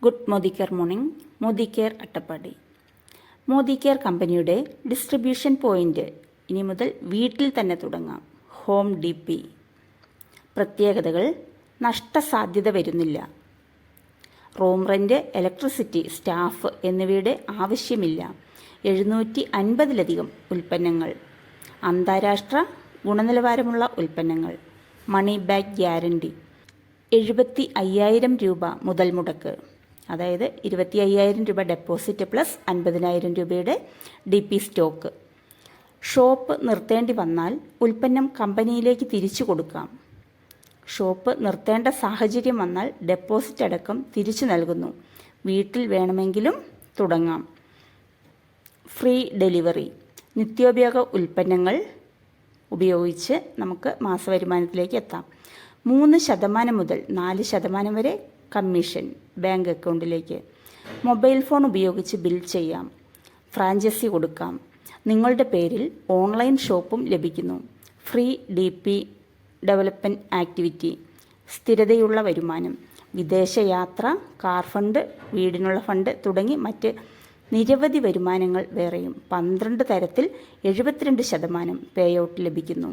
Good Modi care morning. Modi care Attappadi. Modi care കമ്പനിയുടെ distribution point ഇനി മുതൽ വീട്ടിൽ തന്നെ തുടങ്ങാം. Home DP. പ്രത്യേകതകൾ: നഷ്ടസാധ്യത വരുന്നില്ല. റൂം റെൻ്റ്, ഇലക്ട്രിസിറ്റി, സ്റ്റാഫ് എന്നിവയുടെ ആവശ്യമില്ല. 750-ലധികം ഉൽപ്പന്നങ്ങൾ. അന്താരാഷ്ട്ര ഗുണനിലവാരമുള്ള ഉൽപ്പന്നങ്ങൾ. Money back guarantee. 75,000 രൂപ മുതൽ മുടക്ക്, അതായത് 25,000 രൂപ ഡെപ്പോസിറ്റ് പ്ലസ് 50,000 രൂപയുടെ DP സ്റ്റോക്ക്. ഷോപ്പ് നിർത്തേണ്ടി വന്നാൽ ഉൽപ്പന്നം കമ്പനിയിലേക്ക് തിരിച്ചു കൊടുക്കാം. ഷോപ്പ് നിർത്തേണ്ട സാഹചര്യം വന്നാൽ ഡെപ്പോസിറ്റ് അടക്കം തിരിച്ചു നൽകുന്നു. വീട്ടിൽ വേണമെങ്കിലും തുടങ്ങാം. Free delivery. നിത്യോപയോഗ ഉൽപ്പന്നങ്ങൾ ഉപയോഗിച്ച് നമുക്ക് മാസവരുമാനത്തിലേക്ക് എത്താം. 3% മുതൽ 4% വരെ കമ്മീഷൻ ബാങ്ക് അക്കൗണ്ടിലേക്ക്. മൊബൈൽ ഫോൺ ഉപയോഗിച്ച് ബിൽ ചെയ്യാം. ഫ്രാഞ്ചൈസി കൊടുക്കാം. നിങ്ങളുടെ പേരിൽ ഓൺലൈൻ ഷോപ്പും ലഭിക്കുന്നു. Free DP development activity. സ്ഥിരതയുള്ള വരുമാനം. വിദേശയാത്ര, കാർ ഫണ്ട്, വീടിനുള്ള ഫണ്ട് തുടങ്ങി മറ്റ് നിരവധി വരുമാനങ്ങൾ വേറെയും. 12 തരത്തിൽ 72% പേ ഔട്ട് ലഭിക്കുന്നു.